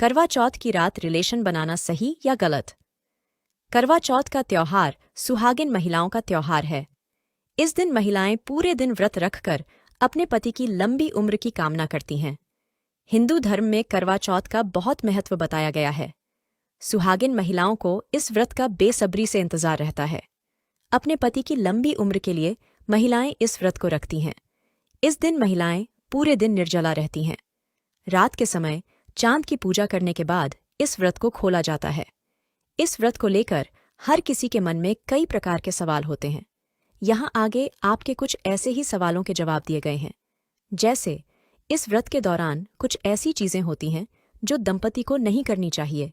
करवा चौथ की रात रिलेशन बनाना सही या गलत? करवा चौथ का त्योहार सुहागिन महिलाओं का त्योहार है। इस दिन महिलाएं पूरे दिन व्रत रखकर अपने पति की लंबी उम्र की कामना करती हैं। हिंदू धर्म में करवा चौथ का बहुत महत्व बताया गया है। सुहागिन महिलाओं को इस व्रत का बेसब्री से इंतजार रहता है। अपने पति की लंबी उम्र के लिए महिलाएं इस व्रत को रखती हैं। इस दिन महिलाएं पूरे दिन निर्जला रहती हैं। रात के समय चांद की पूजा करने के बाद इस व्रत को खोला जाता है। इस व्रत को लेकर हर किसी के मन में कई प्रकार के सवाल होते हैं। यहाँ आगे आपके कुछ ऐसे ही सवालों के जवाब दिए गए हैं। जैसे, इस व्रत के दौरान कुछ ऐसी चीजें होती हैं जो दंपति को नहीं करनी चाहिए।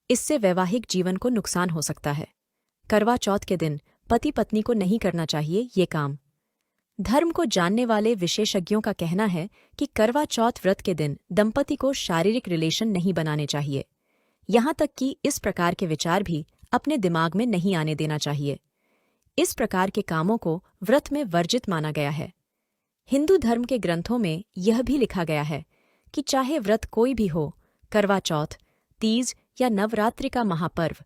इससे वैवाहिक जीवन को नुकसान हो सकता है। करवा चौथ के दिन पति पत्नी को नहीं करना चाहिए ये काम। धर्म को जानने वाले विशेषज्ञों का कहना है कि करवा चौथ व्रत के दिन दंपति को शारीरिक रिलेशन नहीं बनाने चाहिए। यहाँ तक कि इस प्रकार के विचार भी अपने दिमाग में नहीं आने देना चाहिए। इस प्रकार के कामों को व्रत में वर्जित माना गया है। हिंदू धर्म के ग्रंथों में यह भी लिखा गया है कि चाहे व्रत कोई भी हो, करवा चौथ, तीज या नवरात्रि का महापर्व,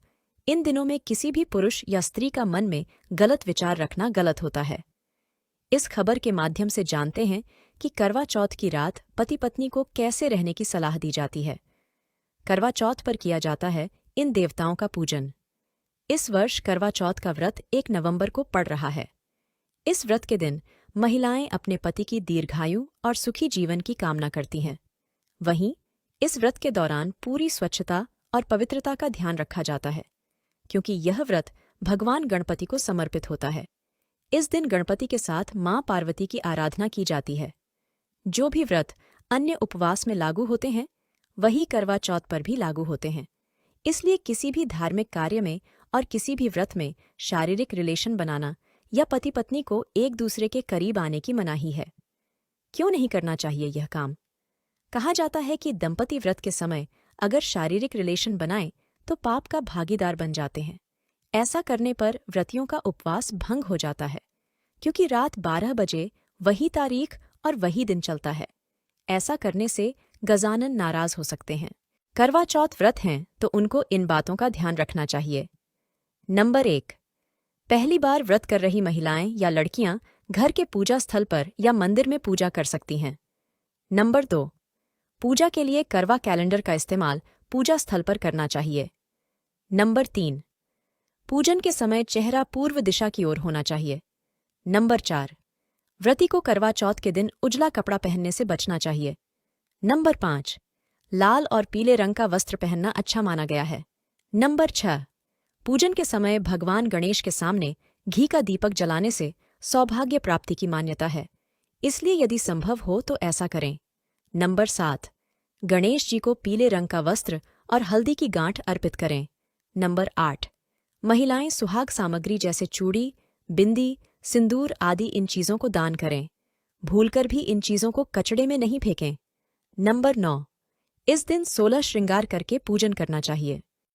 इन दिनों में किसी भी पुरुष या स्त्री का मन में गलत विचार रखना गलत होता है। इस खबर के माध्यम से जानते हैं कि करवा चौथ की रात पति पत्नी को कैसे रहने की सलाह दी जाती है। करवा चौथ पर किया जाता है इन देवताओं का पूजन। इस वर्ष करवा चौथ का व्रत 1 नवंबर को पड़ रहा है। इस व्रत के दिन महिलाएं अपने पति की दीर्घायु और सुखी जीवन की कामना करती हैं। वहीं इस व्रत के दौरान पूरी स्वच्छता और पवित्रता का ध्यान रखा जाता है, क्योंकि यह व्रत भगवान गणपति को समर्पित होता है। इस दिन गणपति के साथ मां पार्वती की आराधना की जाती है। जो भी व्रत अन्य उपवास में लागू होते हैं, वही करवा चौथ पर भी लागू होते हैं। इसलिए किसी भी धार्मिक कार्य में और किसी भी व्रत में शारीरिक रिलेशन बनाना या पति पत्नी को एक दूसरे के करीब आने की मनाही है। क्यों नहीं करना चाहिए यह काम? कहा जाता है कि दंपति व्रत के समय अगर शारीरिक रिलेशन बनाएं तो पाप का भागीदार बन जाते हैं। ऐसा करने पर व्रतियों का उपवास भंग हो जाता है, क्योंकि रात 12 बजे वही तारीख और वही दिन चलता है। ऐसा करने से गजानन नाराज हो सकते हैं। करवा चौथ व्रत हैं तो उनको इन बातों का ध्यान रखना चाहिए। नंबर 1, पहली बार व्रत कर रही महिलाएं या लड़कियां घर के पूजा स्थल पर या मंदिर में पूजा कर सकती हैं। नंबर 2, पूजा के लिए करवा कैलेंडर का इस्तेमाल पूजा स्थल पर करना चाहिए। नंबर 3, पूजन के समय चेहरा पूर्व दिशा की ओर होना चाहिए। नंबर 4, व्रती को करवा चौथ के दिन उजला कपड़ा पहनने से बचना चाहिए। नंबर 5, लाल और पीले रंग का वस्त्र पहनना अच्छा माना गया है। नंबर 6, पूजन के समय भगवान गणेश के सामने घी का दीपक जलाने से सौभाग्य प्राप्ति की मान्यता है, इसलिए यदि संभव हो तो ऐसा करें। नंबर 7, गणेश जी को पीले रंग का वस्त्र और हल्दी की गांठ अर्पित करें। नंबर 8, महिलाएं सुहाग सामग्री जैसे चूड़ी, बिंदी, सिंदूर आदि इन चीजों को दान करें। भूलकर भी इन चीजों को कचड़े में नहीं फेंकें। नंबर 9, इस दिन 16 श्रृंगार करके पूजन करना चाहिए।